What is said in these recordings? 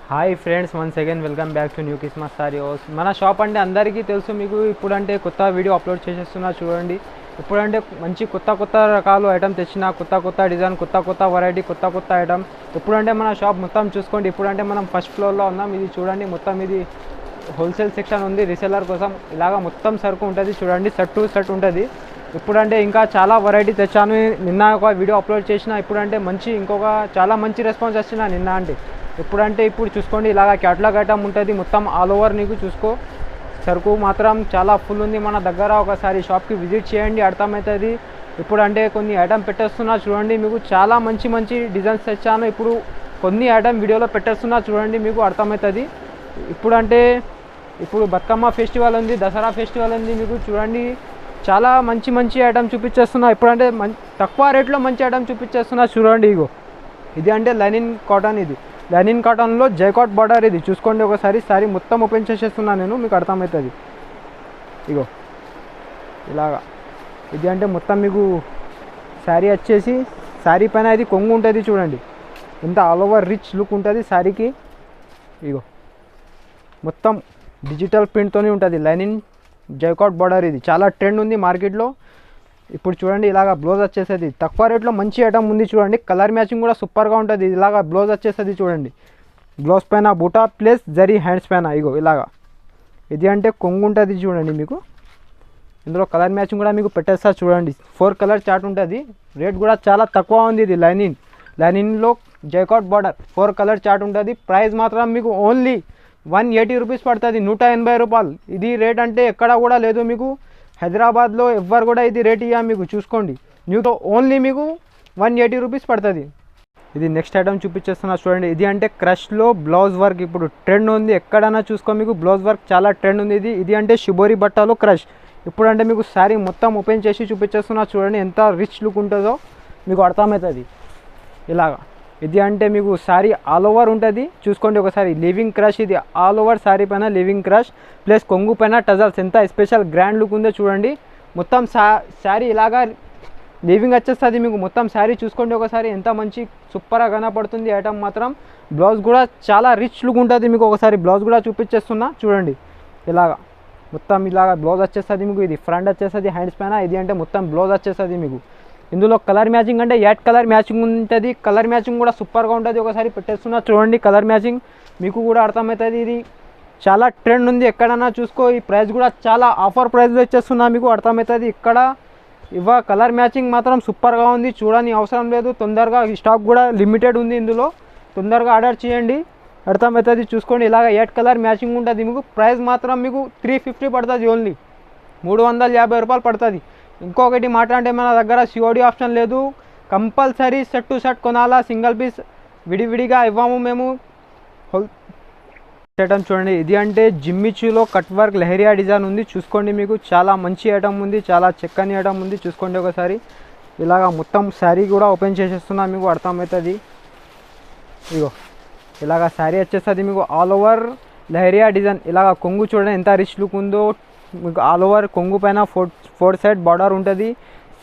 Hi friends, once again welcome back to new Christmas saris. మన shop అంటే అందరికీ తెలుసు. మీకు ఇప్పుడంటే కొత్త వీడియో అప్లోడ్ చేసేస్తున్నా చూడండి. ఇప్పుడంటే మంచి కొత్త రకాలు ఐటమ్ తెచ్చిన, కొత్త డిజైన్, కొత్త వెరైటీ, కొత్త ఐటమ్. ఇప్పుడంటే మన షాప్ మొత్తం చూసుకోండి. ఇప్పుడంటే మనం ఫస్ట్ ఫ్లోర్లో ఉన్నాం. ఇది చూడండి, మొత్తం ఇది హోల్సేల్ సెక్షన్ ఉంది. రీసెల్లర్ కోసం ఇలాగా మొత్తం సరుకు ఉంటుంది చూడండి. సెట్ ఉంటుంది. ఇప్పుడంటే ఇంకా చాలా వెరైటీ తెచ్చాను. నిన్న ఒక వీడియో అప్లోడ్ చేసిన. ఇప్పుడంటే ఇంకొక చాలా మంచి రెస్పాన్స్ వచ్చిన నిన్న. ఇప్పుడు చూసుకోండి, ఇలాగ క్యాటలాగ్ ఐటమ్ ఉంటుంది మొత్తం ఆల్ ఓవర్. నీకు చూసుకో, సరుకు మాత్రం చాలా ఫుల్ ఉంది మన దగ్గర. ఒకసారి షాప్కి విజిట్ చేయండి, అర్థమవుతుంది. ఇప్పుడంటే కొన్ని ఐటమ్ పెట్టేస్తున్నా చూడండి. మీకు చాలా మంచి డిజైన్స్ తెచ్చాను. ఇప్పుడు కొన్ని ఐటమ్ వీడియోలో పెట్టేస్తున్నా చూడండి, మీకు అర్థమవుతుంది. ఇప్పుడు బతుకమ్మ ఫెస్టివల్ ఉంది, దసరా ఫెస్టివల్ ఉంది. మీకు చూడండి, చాలా మంచి ఐటమ్ చూపించేస్తున్నా. ఇప్పుడంటే తక్కువ రేట్లో మంచి ఐటమ్ చూపించేస్తున్నా చూడండి. ఇది అంటే లైనిన్ కాటన్. ఇది లైనిన్ కాటన్లో జైకాట్ బార్డర్. ఇది చూసుకోండి ఒకసారి. సారీ మొత్తం ఓపెన్ చేసేస్తున్నా నేను, మీకు అర్థమవుతుంది. ఇలాగా ఇది అంటే మొత్తం మీకు శారీ వచ్చేసి, శారీ పైన ఇది కొంగు ఉంటుంది చూడండి. ఇంత ఆల్ ఓవర్ రిచ్ లుక్ ఉంటుంది శారీకి. మొత్తం డిజిటల్ ప్రింట్తోనే ఉంటుంది. లైనిన్ జైకాట్ బార్డర్. ఇది చాలా ట్రెండ్ ఉంది మార్కెట్లో. ఇప్పుడు చూడండి, ఇలాగ బ్లౌజ్ వచ్చేసేది. తక్కువ రేట్లో మంచి ఐటమ్ ఉంది చూడండి. కలర్ మ్యాచింగ్ కూడా సూపర్గా ఉంటుంది. ఇలాగ బ్లౌజ్ వచ్చేసేది చూడండి. బ్లౌజ్ పైన బూటా ప్లస్ జరీ హ్యాండ్స్ పైన ఇలాగా. ఇది అంటే కొంగు ఉంటుంది చూడండి. మీకు ఇందులో కలర్ మ్యాచింగ్ కూడా మీకు పెట్టేస్తా చూడండి. 4 కలర్ చార్ట్ ఉంటుంది. రేట్ కూడా చాలా తక్కువ ఉంది. ఇది లైనిన్లో జైకాట్ బార్డర్ 4 కలర్ చార్ట్ ఉంటుంది. ప్రైస్ మాత్రం మీకు ఓన్లీ 180 రూపీస్ పడుతుంది, 180 రూపాయలు. ఇది రేట్ అంటే ఎక్కడ కూడా లేదు. మీకు హైదరాబాద్లో ఎవ్వరు కూడా ఇది రేట్ ఇవ్వ. మీకు చూసుకోండి, న్యూతో ఓన్లీ మీకు 180 రూపీస్ పడుతుంది. ఇది నెక్స్ట్ ఐటమ్ చూపించేస్తున్నా చూడండి. ఇది అంటే క్రష్లో బ్లౌజ్ వర్క్ ఇప్పుడు ట్రెండ్ ఉంది. ఎక్కడైనా చూసుకో, మీకు బ్లౌజ్ వర్క్ చాలా ట్రెండ్ ఉంది. ఇది అంటే షిబోరి బట్టలో క్రష్. ఇప్పుడు అంటే మీకు శారీ మొత్తం ఓపెన్ చేసి చూపించేస్తున్నా చూడండి. ఎంత రిచ్ లుక్ ఉంటుందో మీకు అర్థమవుతుంది. ఇలాగా ఇది అంటే మీకు శారీ ఆల్ ఓవర్ ఉంటుంది. చూసుకోండి ఒకసారి. Living crush. ఇది ఆల్ ఓవర్ శారీ పైన లివింగ్ క్రష్ ప్లస్ కొంగు పైన టజల్స్. ఎంత స్పెషల్ గ్రాండ్ లుక్ ఉందో చూడండి. మొత్తం శారీ ఇలాగా లివింగ్ వచ్చేస్తుంది మీకు. మొత్తం శారీ చూసుకోండి ఒకసారి, ఎంత మంచి సూపర్గా కనపడుతుంది ఐటమ్ మాత్రం. బ్లౌజ్ కూడా చాలా రిచ్ లుక్ ఉంటుంది. మీకు ఒకసారి బ్లౌజ్ కూడా చూపించేస్తున్నా చూడండి. ఇలాగా మొత్తం ఇలాగా బ్లౌజ్ వచ్చేస్తుంది మీకు. ఇది ఫ్రంట్ వచ్చేస్తుంది హ్యాండ్స్ పైన. ఇది అంటే మొత్తం బ్లౌజ్ వచ్చేస్తుంది మీకు. ఇందులో కలర్ మ్యాచింగ్ అంటే 8 కలర్ మ్యాచింగ్ ఉంటుంది. కలర్ మ్యాచింగ్ కూడా సూపర్గా ఉంటుంది. ఒకసారి పెట్టేస్తున్నా చూడండి. కలర్ మ్యాచింగ్ మీకు కూడా అర్థమవుతుంది. ఇది చాలా ట్రెండ్ ఉంది. ఎక్కడన్నా చూసుకో. ఈ ప్రైస్ కూడా చాలా ఆఫర్ ప్రైస్లో ఇచ్చేస్తున్నా, మీకు అర్థమవుతుంది. ఇక్కడ కలర్ మ్యాచింగ్ మాత్రం సూపర్గా ఉంది. చూడని అవసరం లేదు. తొందరగా స్టాక్ కూడా లిమిటెడ్ ఉంది. ఇందులో తొందరగా ఆర్డర్ చేయండి, అర్థమవుతుంది. చూసుకోండి, ఇలాగ 8 కలర్ మ్యాచింగ్ ఉంటుంది. మీకు ప్రైస్ మాత్రం మీకు 350 పడుతుంది. ఓన్లీ 350 రూపాయలు పడుతుంది. ఇంకొకటి మాట్లాడితే మన దగ్గర సిఓడి ఆప్షన్ లేదు. కంపల్సరీ సెట్ టు సెట్ కొనాలా. సింగిల్ పీస్ విడివిడిగా ఇవ్వము మేము. ఐటమ్ చూడండి. ఇది అంటే జిమ్మిచూలో కట్ వర్క్ లెహరియా డిజైన్ ఉంది. చూసుకోండి, మీకు చాలా మంచి ఐటమ్ ఉంది. చాలా చక్కని ఐటమ్ ఉంది. చూసుకోండి ఒకసారి. ఇలాగా మొత్తం శారీ కూడా ఓపెన్ చేసేస్తున్నా, మీకు అర్థమవుతుంది. ఇలాగా శారీ వచ్చేస్తుంది మీకు ఆల్ ఓవర్ లెహరియా డిజైన్. ఇలాగ కొంగు చూడండి ఎంత రిచ్ లుక్ ఉందో మీకు. ఆల్ ఓవర్ కొంగు పైన 4 సైడ్ బార్డర్ ఉంటుంది.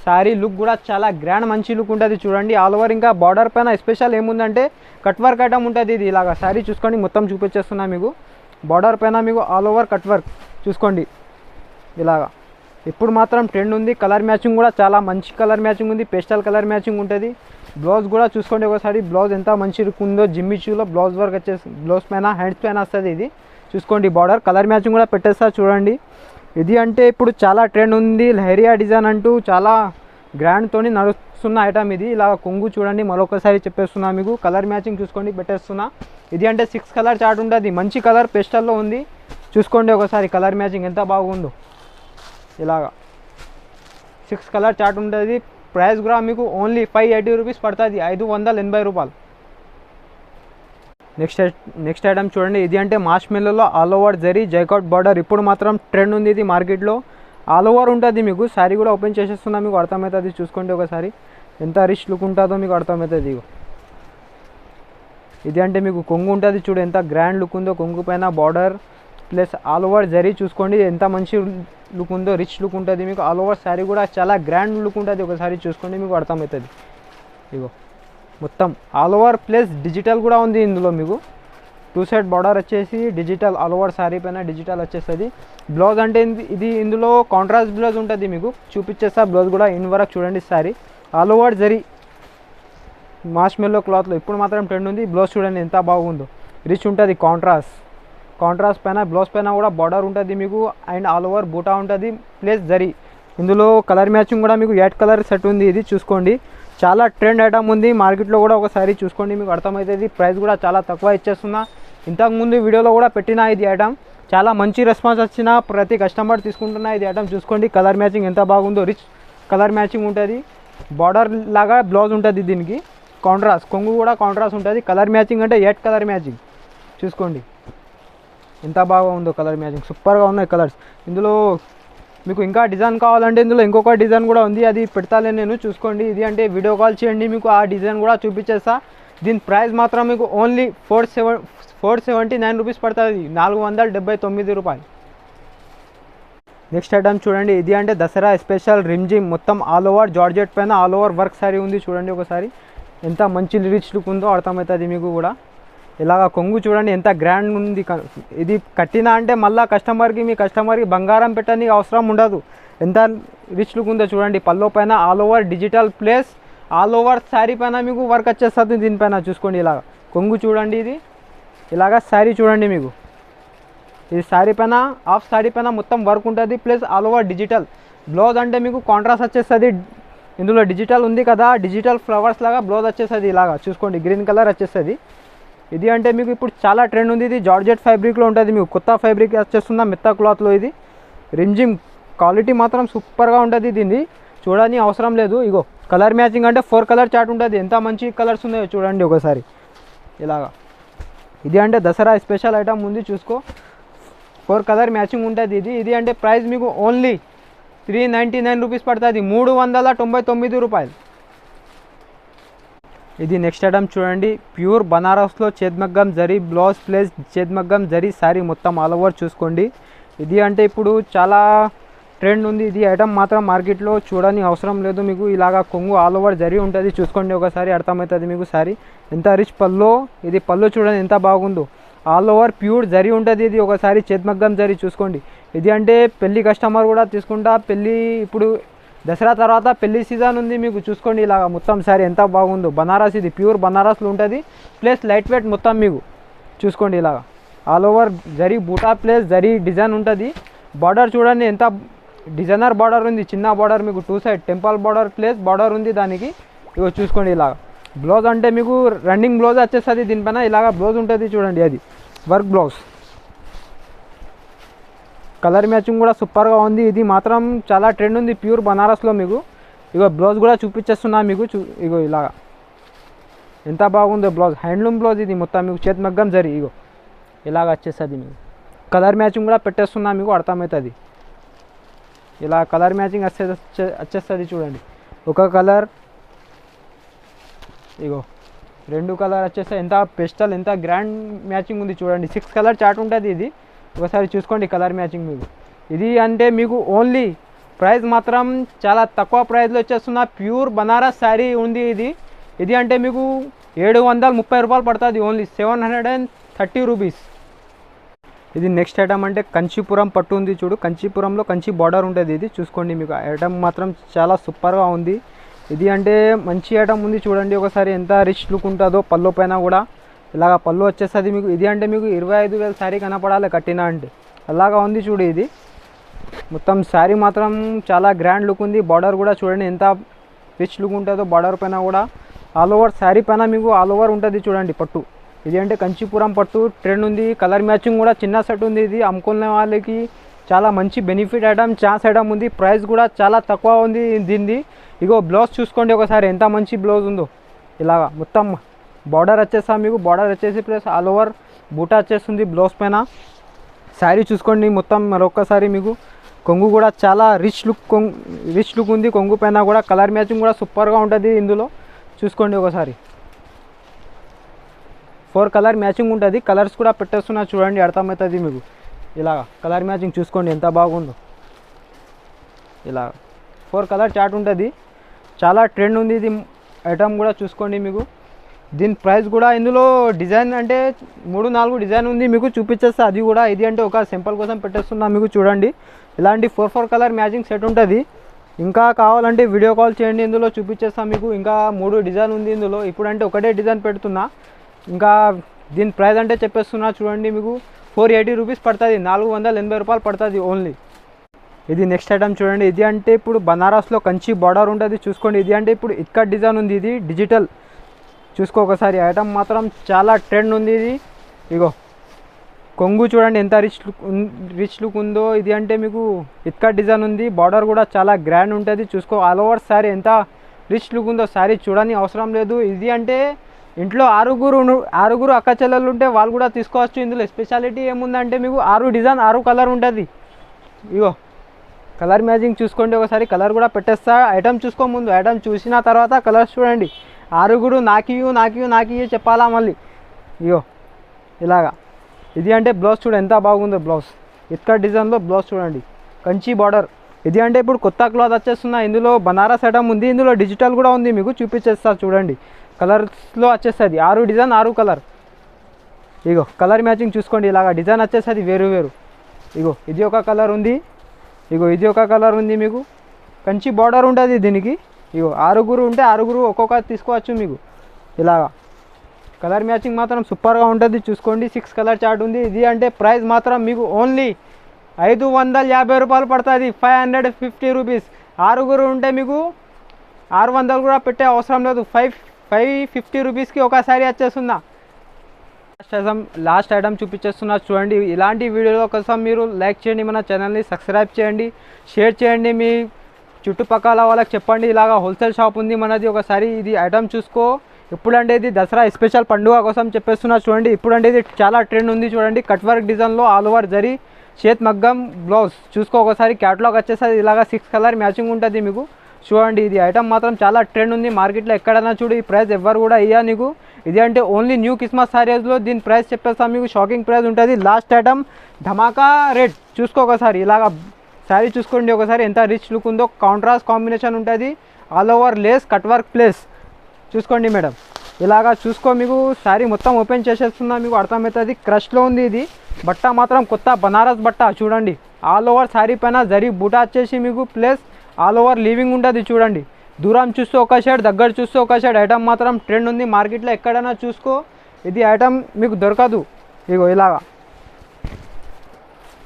శారీ లుక్ కూడా చాలా గ్రాండ్ మంచి లుక్ ఉంటుంది చూడండి. ఆల్ ఓవర్ ఇంకా బార్డర్ పైన స్పెషల్ ఏముందంటే కట్ వర్క్ ఐటమ్ ఉంటుంది. ఇది ఇలాగ శారీ చూసుకోండి, మొత్తం చూపించేస్తున్నా మీకు. బార్డర్ పైన మీకు ఆల్ ఓవర్ కట్ వర్క్ చూసుకోండి. ఇలాగా ఇప్పుడు మాత్రం ట్రెండ్ ఉంది. కలర్ మ్యాచింగ్ కూడా చాలా మంచి కలర్ మ్యాచింగ్ ఉంది. పేస్టల్ కలర్ మ్యాచింగ్ ఉంటుంది. బ్లౌజ్ కూడా చూసుకోండి ఒకసారి. బ్లౌజ్ ఎంత మంచి లుక్ ఉందో. జిమ్మిచూలో బ్లౌజ్ వర్క్ వచ్చేసి బ్లౌజ్ పైన హ్యాండ్స్ పైన వస్తుంది. ఇది చూసుకోండి. బార్డర్ కలర్ మ్యాచింగ్ కూడా పెట్టేస్తా చూడండి. ఇది అంటే ఇప్పుడు చాలా ట్రెండ్ ఉంది. లెహరియా డిజైన్ అంటూ చాలా గ్రాండ్తోని నడుస్తున్న ఐటమ్ ఇది. ఇలా కొంగు చూడండి, మరొకసారి చెప్పేస్తున్నా మీకు. కలర్ మ్యాచింగ్ చూసుకోండి, పెట్టేస్తున్నా. ఇది అంటే 6 కలర్ చార్ట్ ఉంటుంది. మంచి కలర్ పేస్టల్లో ఉంది. చూసుకోండి ఒకసారి కలర్ మ్యాచింగ్ ఎంత బాగుందో. ఇలాగా 6 కలర్ చార్ట్ ఉంటుంది. ప్రైస్ కూడా మీకు ఓన్లీ 580 రూపీస్ పడుతుంది, 580 రూపాయలు. నెక్స్ట్ ఐటమ్ చూడండి. ఇది అంటే మాష్ మెల్లలో ఆల్ ఓవర్ జరీ జైకాట్ బార్డర్. ఇప్పుడు మాత్రం ట్రెండ్ ఉంది ఇది మార్కెట్లో. ఆల్ ఓవర్ ఉంటుంది మీకు. శారీ కూడా ఓపెన్ చేసేస్తున్నా, మీకు అర్థమవుతుంది. చూసుకోండి ఒకసారి ఎంత రిచ్ లుక్ ఉంటుందో మీకు అర్థమవుతుంది. ఇది అంటే మీకు కొంగు ఉంటుంది చూడు, ఎంత గ్రాండ్ లుక్ ఉందో. కొంగు పైన border plus all over zari చూసుకోండి, ఎంత మంచి లుక్ ఉందో. రిచ్ లుక్ ఉంటుంది మీకు. ఆల్ ఓవర్ శారీ కూడా చాలా గ్రాండ్ లుక్ ఉంటుంది. ఒకసారి చూసుకోండి, మీకు అర్థమవుతుంది. మొత్తం ఆల్ ఓవర్ ప్లస్ డిజిటల్ కూడా ఉంది ఇందులో మీకు. టూ సైడ్ బార్డర్ వచ్చేసి డిజిటల్ ఆల్ ఓవర్ శారీ పైన డిజిటల్ వచ్చేస్తుంది. బ్లౌజ్ అంటే ఇది ఇందులో కాంట్రాస్ట్ బ్లౌజ్ ఉంటుంది, మీకు చూపించేస్తా. బ్లౌజ్ కూడా ఇన్ వరకు చూడండి. శారీ ఆల్ ఓవర్ జరీ మార్ష్మెల్లో క్లాత్లో ఇప్పుడు మాత్రం ట్రెండ్ ఉంది. బ్లౌజ్ చూడండి ఎంత బాగుందో, రిచ్ ఉంటుంది. కాంట్రాస్ట్ పైన బ్లౌజ్ పైన కూడా బార్డర్ ఉంటుంది మీకు, అండ్ ఆల్ ఓవర్ బూటా ఉంటుంది ప్లస్ జరీ. ఇందులో కలర్ మ్యాచింగ్ కూడా మీకు 8 కలర్ సెట్ ఉంది. ఇది చూసుకోండి, చాలా ట్రెండ్ ఐటమ్ ఉంది మార్కెట్లో కూడా. ఒకసారి చూసుకోండి, మీకు అర్థమవుతుంది. ప్రైస్ కూడా చాలా తక్కువ ఇచ్చేస్తున్నా. ఇంతకుముందు వీడియోలో కూడా పెట్టినా ఇది ఐటమ్, చాలా మంచి రెస్పాన్స్ వచ్చిన ప్రతి కస్టమర్ తీసుకుంటున్నా ఇది ఐటమ్. చూసుకోండి కలర్ మ్యాచింగ్ ఎంత బాగుందో, రిచ్ కలర్ మ్యాచింగ్ ఉంటుంది. బార్డర్ లాగా బ్లౌజ్ ఉంటుంది దీనికి, కాంట్రాస్ట్ కొంగు కూడా కాంట్రాస్ట్ ఉంటుంది. కలర్ మ్యాచింగ్ అంటే 8 కలర్ మ్యాచింగ్. చూసుకోండి ఎంత బాగా ఉందో కలర్ మ్యాచింగ్, సూపర్గా ఉన్నాయి కలర్స్. ఇందులో మీకు ఇంకా డిజైన్ కావాలంటే ఇందులో ఇంకొక డిజైన్ కూడా ఉంది, అది పెడతాలే నేను. చూసుకోండి, ఇది అంటే వీడియో కాల్ చేయండి, మీకు ఆ డిజైన్ కూడా చూపించేస్తా. దీని ప్రైస్ మాత్రం మీకు ఓన్లీ 479 రూపీస్ పడుతుంది, 479 రూపాయలు. నెక్స్ట్ ఐటమ్ చూడండి, ఇది అంటే దసరా స్పెషల్ రిమ్జిమ్, మొత్తం ఆల్ ఓవర్ జార్జెట్ పైన ఆల్ ఓవర్ వర్క్ సారీ ఉంది. చూడండి ఒకసారి ఎంత మంచి రిచ్ లుక్ ఉందో అర్థమవుతుంది మీకు కూడా. ఇలాగ కొంగు చూడండి ఎంత గ్రాండ్ ఉంది. ఇది కట్టినా అంటే మళ్ళీ మీ కస్టమర్కి బంగారం పెట్టని అవసరం ఉండదు. ఎంత రిచ్ లుక్ ఉందో చూడండి. పల్లో పైన all over digital place all over sari పైన మీకు వర్క్ వచ్చేస్తుంది దీనిపైన. చూసుకోండి ఇలాగ కొంగు చూడండి, ఇది ఇలాగ శారీ చూడండి మీకు. ఇది శారీ పైన హాఫ్ శారీ పైన మొత్తం వర్క్ ఉంటుంది plus all over digital. Blouse అంటే మీకు కాంట్రాస్ట్ వచ్చేస్తుంది. ఇందులో డిజిటల్ ఉంది కదా, డిజిటల్ ఫ్లవర్స్ లాగా బ్లౌజ్ వచ్చేస్తుంది. ఇలాగా చూసుకోండి గ్రీన్ కలర్ వచ్చేస్తుంది. ఇది అంటే మీకు ఇప్పుడు చాలా ట్రెండ్ ఉంది. ఇది జార్జెట్ ఫ్యాబ్రిక్లో ఉంటుంది, మీకు కొత్త ఫ్యాబ్రిక్ వచ్చేస్తుందా మెత్త క్లాత్లో. ఇది రిమ్జిమ్ క్వాలిటీ మాత్రం సూపర్గా ఉంటుంది. దీన్ని చూడని అవసరం లేదు. ఇగో కలర్ మ్యాచింగ్ అంటే 4 కలర్ చార్ట్ ఉంటుంది. ఎంత మంచి కలర్స్ ఉన్నాయో చూడండి ఒకసారి ఇలాగా. ఇది అంటే దసరా స్పెషల్ ఐటమ్ ఉంది, చూసుకో 4 కలర్ మ్యాచింగ్ ఉంటుంది. ఇది అంటే ప్రైస్ మీకు ఓన్లీ 399 రూపీస్ పడుతుంది, 399 రూపాయలు. ఇది నెక్స్ట్ ఐటమ్ చూడండి, ప్యూర్ బనారస్లో చేద్మగ్గం జరీ బ్లౌజ్ ప్లస్ చేద్మగ్గం జరీ శారీ మొత్తం ఆల్ ఓవర్. చూసుకోండి, ఇది అంటే ఇప్పుడు చాలా ట్రెండ్ ఉంది. ఇది ఐటమ్ మాత్రం మార్కెట్లో చూడని అవసరం లేదు మీకు. ఇలాగా కొంగు ఆల్ ఓవర్ జరీ ఉంటుంది. చూసుకోండి ఒకసారి అర్థమవుతుంది మీకు. శారీ ఎంత రిచ్ పల్లో, ఇది పల్లో చూడండి ఎంత బాగుందో. ఆల్ ఓవర్ ప్యూర్ జరీ ఉంటుంది. ఇది ఒకసారి చేద్మగ్గం జరీ చూసుకోండి. ఇది అంటే పెళ్ళి కస్టమర్ కూడా తీసుకుంటా. పెళ్ళి ఇప్పుడు దసరా తర్వాత పెళ్లి సీజన్ ఉంది మీకు. చూసుకోండి ఇలాగ మొత్తం శారీ ఎంత బాగుందో. బనారస్, ఇది ప్యూర్ బనారస్లో ఉంటుంది ప్లస్ లైట్ వెయిట్ మొత్తం మీకు. చూసుకోండి ఇలాగ ఆల్ ఓవర్ జరీ బూటా ప్లస్ జరీ డిజైన్ ఉంటుంది. బార్డర్ చూడండి ఎంత డిజైనర్ బార్డర్ ఉంది, చిన్న బార్డర్ మీకు 2 side temple border plus border ఉంది దానికి. ఇగో చూసుకోండి ఇలాగ. బ్లౌజ్ అంటే మీకు రన్నింగ్ బ్లౌజ్ వచ్చేస్తుంది దీనిపైన. ఇలాగ బ్లౌజ్ ఉంటుంది చూడండి, అది వర్క్ బ్లౌజ్. కలర్ మ్యాచింగ్ కూడా సూపర్గా ఉంది. ఇది మాత్రం చాలా ట్రెండ్ ఉంది ప్యూర్ బనారస్లో మీకు. ఇగో బ్లౌజ్ కూడా చూపించేస్తున్నా మీకు. ఇగో ఇలాగా ఎంత బాగుందో బ్లౌజ్, హ్యాండ్లూమ్ బ్లౌజ్. ఇది మొత్తం మీకు చేద్మగ్గం జరీ ఇగో ఇలాగ వచ్చేస్తుంది మీకు. కలర్ మ్యాచింగ్ కూడా పెట్టేస్తున్నా మీకు అర్థమవుతుంది. ఇలా కలర్ మ్యాచింగ్ వచ్చేస్తుంది చూడండి. ఒక కలర్ ఇగో 2 కలర్ వచ్చేస్తే ఎంత పెస్టల్, ఎంత గ్రాండ్ మ్యాచింగ్ ఉంది చూడండి. 6 కలర్ చార్ట్ ఉంటుంది ఇది. ఒకసారి చూసుకోండి కలర్ మ్యాచింగ్ మీకు. ఇది అంటే మీకు ఓన్లీ ప్రైస్ మాత్రం చాలా తక్కువ ప్రైస్లో వచ్చేస్తున్న ప్యూర్ బనారస్ శారీ ఉంది ఇది. ఇది అంటే మీకు 730 రూపాయలు పడుతుంది, ఓన్లీ 730 రూపీస్. ఇది నెక్స్ట్ ఐటమ్ అంటే కంచీపురం పట్టు ఉంది చూడు. కంచీపురంలో కంచి బార్డర్ ఉంటుంది. ఇది చూసుకోండి మీకు. ఐటమ్ మాత్రం చాలా సూపర్గా ఉంది. ఇది అంటే మంచి ఐటమ్ ఉంది చూడండి ఒకసారి ఎంత రిచ్ లుక్ ఉంటుందో. పల్లో పైన కూడా ఇలాగ పళ్ళు వచ్చేస్తుంది మీకు. ఇది అంటే మీకు 25,000 శారీ కనపడాలి కట్టినా అంటే, అలాగా ఉంది చూడు. ఇది మొత్తం శారీ మాత్రం చాలా గ్రాండ్ లుక్ ఉంది. బార్డర్ కూడా చూడండి ఎంత రిచ్ లుక్ ఉంటుందో. బార్డర్ పైన కూడా ఆల్ ఓవర్ శారీ పైన మీకు ఆల్ ఓవర్ ఉంటుంది చూడండి పట్టు. ఇది అంటే కంచీపురం పట్టు ట్రెండ్ ఉంది. కలర్ మ్యాచింగ్ కూడా చిన్న సెట్ ఉంది. ఇది అమ్ముకునే వాళ్ళకి చాలా మంచి బెనిఫిట్ ఐటమ్, ఛాన్స్ ఐటమ్ ఉంది. ప్రైస్ కూడా చాలా తక్కువ ఉంది దీనిది. ఇగో బ్లౌజ్ చూసుకోండి ఒకసారి ఎంత మంచి బ్లౌజ్ ఉందో. ఇలాగా మొత్తం బార్డర్ వచ్చేస్తా మీకు. బార్డర్ వచ్చేసి ప్లస్ ఆల్ ఓవర్ బూటా వచ్చేస్తుంది బ్లౌజ్ పైన. శారీ చూసుకోండి మొత్తం మరొకసారి మీకు. కొంగు కూడా చాలా రిచ్ లుక్ ఉంది కొంగు పైన కూడా. కలర్ మ్యాచింగ్ కూడా సూపర్గా ఉంటుంది ఇందులో. చూసుకోండి ఒకసారి 4 కలర్ మ్యాచింగ్ ఉంటుంది. కలర్స్ కూడా పెట్టేస్తున్నా చూడండి అర్థమవుతుంది మీకు. ఇలాగా కలర్ మ్యాచింగ్ చూసుకోండి ఎంత బాగుందో. ఇలా 4 కలర్ చార్ట్ ఉంటుంది. చాలా ట్రెండ్ ఉంది ఇది ఐటమ్ కూడా. చూసుకోండి మీకు దీని ప్రైస్ కూడా ఇందులో డిజైన్ అంటే 3-4 డిజైన్ ఉంది, మీకు చూపించేస్తా అది కూడా. ఇది అంటే ఒక సింపుల్ కోసం పెట్టేస్తున్నా మీకు, చూడండి ఇలాంటి 4 కలర్ మ్యాచింగ్ సెట్ ఉంటుంది. ఇంకా కావాలంటే వీడియో కాల్ చేయండి, ఇందులో చూపించేస్తాను మీకు. ఇంకా 3 డిజైన్ ఉంది ఇందులో, ఇప్పుడు అంటే ఒకటే డిజైన్ పెడుతున్నా. ఇంకా దీని ప్రైస్ అంటే చెప్పేస్తున్నా చూడండి, మీకు 480 రూపీస్ పడుతుంది, 480 రూపాయలు పడుతుంది ఓన్లీ. ఇది నెక్స్ట్ ఐటమ్ చూడండి. ఇది అంటే ఇప్పుడు బనారస్లో కంచి బార్డర్ ఉంటుంది చూసుకోండి. ఇది అంటే ఇప్పుడు ఇక్కట్ డిజైన్ ఉంది, ఇది డిజిటల్. చూసుకో ఒకసారి, ఐటమ్ మాత్రం చాలా ట్రెండ్ ఉంది ఇది. ఇగో కొంగు చూడండి ఎంత రిచ్ లుక్ ఉందో. ఇది అంటే మీకు ఇక్కట్ డిజైన్ ఉంది, బార్డర్ కూడా చాలా గ్రాండ్ ఉంటుంది. చూసుకో ఆల్ ఓవర్ శారీ ఎంత రిచ్ లుక్ ఉందో, శారీ చూడని అవసరం లేదు. ఇది అంటే ఇంట్లో ఆరుగురు అక్క చెల్లెలు ఉంటే వాళ్ళు కూడా తీసుకోవచ్చు. ఇందులో స్పెషాలిటీ ఏముందంటే మీకు 6 డిజైన్ 6 కలర్ ఉంటుంది. ఇగో కలర్ మ్యాచింగ్ చూసుకోండి ఒకసారి, కలర్ కూడా పెట్టేస్తా. ఐటమ్ చూసుకో ముందు, ఐటమ్ చూసిన తర్వాత కలర్స్ చూడండి. 6 నాకియు చెప్పాలా మళ్ళీ. ఇగో ఇలాగా. ఇది అంటే బ్లౌజ్ చూడండి ఎంత బాగుందో, బ్లౌజ్ ఇక్కట్ డిజైన్లో బ్లౌజ్ చూడండి, కంచి బార్డర్. ఇది అంటే ఇప్పుడు కొత్త క్లాత్ వచ్చేస్తున్నా, ఇందులో బనారస్ ఐటమ్ ఉంది, ఇందులో డిజిటల్ కూడా ఉంది, మీకు చూపించేస్తా చూడండి. కలర్స్లో వచ్చేస్తుంది, 6 డిజైన్ 6 కలర్. ఇగో కలర్ మ్యాచింగ్ చూసుకోండి, ఇలాగా డిజైన్ వచ్చేస్తుంది వేరు. ఇగో ఇది ఒక కలర్ ఉంది, ఇగో ఇది ఒక కలర్ ఉంది, మీకు కంచి బార్డర్ ఉంటుంది దీనికి. ఇగో 6 ఉంటే 6 ఒక్కొక్క తీసుకోవచ్చు మీకు. ఇలాగా కలర్ మ్యాచింగ్ మాత్రం సూపర్గా ఉంటుంది చూసుకోండి. 6 కలర్ చార్ట్ ఉంది. ఇది అంటే ప్రైస్ మాత్రం మీకు ఓన్లీ 550 రూపాయలు పడుతుంది, 550 రూపీస్. 6 ఉంటే మీకు 600 కూడా పెట్టే అవసరం లేదు, 550 రూపీస్కి ఒక శారీ వచ్చేస్తుందా. లాస్ట్ ఐటమ్ చూపించేస్తున్నా చూడండి. ఇలాంటి వీడియోల కోసం మీరు లైక్ చేయండి, మన ఛానల్ని సబ్స్క్రైబ్ చేయండి, షేర్ చేయండి, మీ చుట్టుపక్కల వాళ్ళకి చెప్పండి. ఇలాగా హోల్సేల్ షాప్ ఉంది మనది. ఒకసారి ఇది ఐటమ్ చూసుకో. ఇప్పుడంటే ఇది దసరా స్పెషల్ పండుగ కోసం చెప్పేస్తున్నా చూడండి. ఇప్పుడంటే ఇది చాలా ట్రెండ్ ఉంది చూడండి. కట్ వర్క్ డిజైన్లో ఆల్ ఓవర్ జరీ చేత్ మగ్గం బ్లౌజ్ చూసుకో ఒకసారి. క్యాటలాగ్ వచ్చేసరికి ఇలాగా 6 కలర్ మ్యాచింగ్ ఉంటుంది మీకు చూడండి. ఇది ఐటమ్ మాత్రం చాలా ట్రెండ్ ఉంది మార్కెట్లో, ఎక్కడైనా చూడు ఈ ప్రైస్ ఎవ్వరు కూడా ఇయ్యా నీకు. ఇది అంటే ఓన్లీ న్యూ క్రిస్మస్ సారీస్లో దీని ప్రైస్ చెప్పేస్తాం మీకు, షాకింగ్ ప్రైస్ ఉంటుంది. లాస్ట్ ఐటమ్ ధమాకా రేట్ చూసుకో ఒకసారి. ఇలాగా శారీ చూసుకోండి ఒకసారి, ఎంత రిచ్ లుక్ ఉందో. కాంట్రాస్ట్ కాంబినేషన్ ఉంటుంది, all over Lay's cut work place చూసుకోండి మేడం. ఇలాగా చూసుకో, మీకు శారీ మొత్తం ఓపెన్ చేసేస్తున్నా మీకు అర్థమవుతుంది. క్రష్లో ఉంది ఇది బట్ట, మాత్రం కొత్త బనారస్ బట్ట చూడండి. ఆల్ ఓవర్ శారీ పైన జరీ బూటా వచ్చేసి మీకు ప్లస్ ఆల్ ఓవర్ లీవింగ్ ఉంటుంది చూడండి. దూరం చూస్తే ఒక షేడ్, దగ్గర చూస్తే ఒక షేడ్. ఐటమ్ మాత్రం ట్రెండ్ ఉంది మార్కెట్లో, ఎక్కడైనా చూసుకో. ఇది ఐటమ్ మీకు దొరకదు. ఇగో ఇలాగా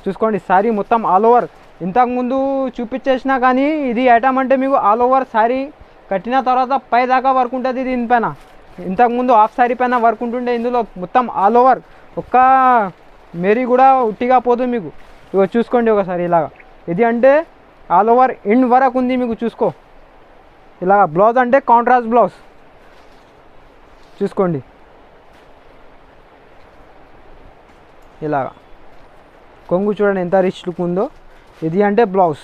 చూసుకోండి, శారీ మొత్తం ఆల్ ఓవర్. ఇంతకుముందు చూపించేసినా కానీ ఇది ఐటమ్ అంటే మీకు ఆల్ ఓవర్ శారీ కట్టిన తర్వాత పై దాకా వర్క్ ఉంటుంది దీనిపైన. ఇంతకుముందు హాఫ్ శారీ పైన వర్క్ ఉంటుండే, ఇందులో మొత్తం ఆల్ ఓవర్. ఒక్క మేరీ కూడా ఉట్టిగా పోతుంది మీకు. ఇగో చూసుకోండి ఒకసారి ఇలాగా. ఇది అంటే ఆల్ ఓవర్ ఎండ్ వరకు ఉంది మీకు చూసుకో. ఇలాగ బ్లౌజ్ అంటే కాంట్రాస్ట్ బ్లౌజ్ చూసుకోండి. ఇలాగా కొంగు చూడండి ఎంత రిచ్ లుక్ ఉందో. ఇది అంటే బ్లౌజ్,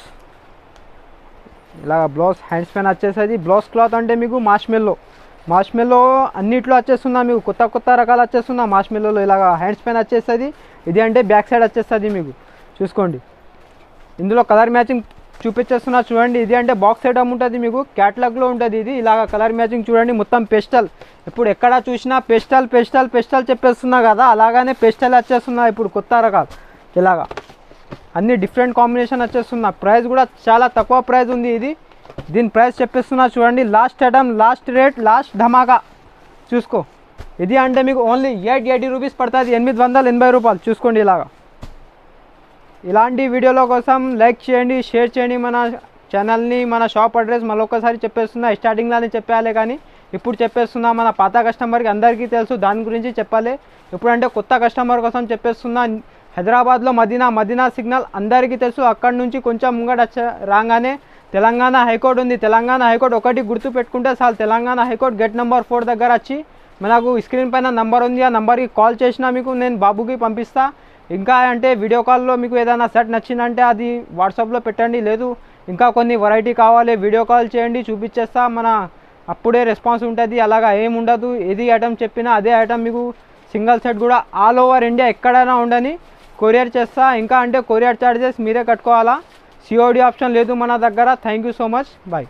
ఇలాగ బ్లౌజ్ హ్యాండ్స్ పైన వచ్చేసేది. బ్లౌజ్ క్లాత్ అంటే మీకు మార్ష్మెల్లో అన్నిట్లో వచ్చేస్తున్నా మీకు, కొత్త రకాలు వచ్చేస్తున్నా మార్ష్మెల్లోలో. ఇలాగ హ్యాండ్స్ పైన వచ్చేస్తుంది. ఇది అంటే బ్యాక్ సైడ్ వచ్చేస్తుంది మీకు చూసుకోండి. ఇందులో కలర్ మ్యాచింగ్ చూపించేస్తున్నా చూడండి. ఇది అంటే బాక్స్ ఐటమ్ ఉంటుంది మీకు, క్యాటలాగ్లో ఉంటుంది ఇది. ఇలాగ కలర్ మ్యాచింగ్ చూడండి, మొత్తం పెస్టల్. ఇప్పుడు ఎక్కడ చూసినా పెస్టల్ చెప్పేస్తున్నా కదా, అలాగానే పెస్టల్ వచ్చేస్తున్నా ఇప్పుడు కొత్త రకాలు. ఇలాగా అన్ని డిఫరెంట్ కాంబినేషన్ వచ్చేస్తున్నా. ప్రైస్ కూడా చాలా తక్కువ ప్రైస్ ఉంది ఇది. దీని ప్రైస్ చెప్పేస్తున్నా చూడండి. Last item, last rate, last ధమాకా చూసుకో. ఇది అంటే మీకు ఓన్లీ 880 రూపీస్ పడుతుంది, 880 రూపాయలు చూసుకోండి. ఇలాగా ఇలాంటి వీడియోల కోసం లైక్ చేయండి, షేర్ చేయండి మన ఛానల్ని. మన షాప్ అడ్రస్ మరొకసారి చెప్పేస్తున్నా, స్టార్టింగ్లోనే చెప్పాలి కానీ ఇప్పుడు చెప్పేస్తున్నా. మన పాత కస్టమర్కి అందరికీ తెలుసు, దాని గురించి చెప్పాలి. ఇప్పుడంటే కొత్త కస్టమర్ కోసం చెప్పేస్తున్నా. హైదరాబాద్లో మదీనా సిగ్నల్ అందరికీ తెలుసు. అక్కడి నుంచి కొంచెం ముంగట రాగానే తెలంగాణ హైకోర్టు ఉంది. తెలంగాణ హైకోర్టు ఒకటి గుర్తు పెట్టుకుంటే చాలు. తెలంగాణ హైకోర్టు గేట్ నెంబర్ 4 దగ్గర వచ్చి మనకు స్క్రీన్ పైన నంబర్ ఉంది, ఆ నెంబర్కి కాల్ చేసినా మీకు నేను బాబుకి పంపిస్తా. ఇంకా అంటే వీడియో కాల్లో మీకు ఏదైనా సెట్ నచ్చిందంటే అది వాట్సాప్లో పెట్టండి. లేదు ఇంకా కొన్ని వెరైటీ కావాలి వీడియో కాల్ చేయండి, చూపించేస్తా. మన అప్పుడే రెస్పాన్స్ ఉంటుంది. అలాగా ఏమి ఉండదు, ఏది ఐటమ్ చెప్పినా అదే ఐటమ్ మీకు సింగిల్ సెట్ కూడా ఆల్ ఓవర్ ఇండియా ఎక్కడైనా ఉండని కొరియర్ చేస్తా. ఇంకా అంటే కొరియర్ ఛార్జెస్ మీరే కట్టుకోవాలా, సిఓడి ఆప్షన్ లేదు మన దగ్గర. Thank you so much, bye.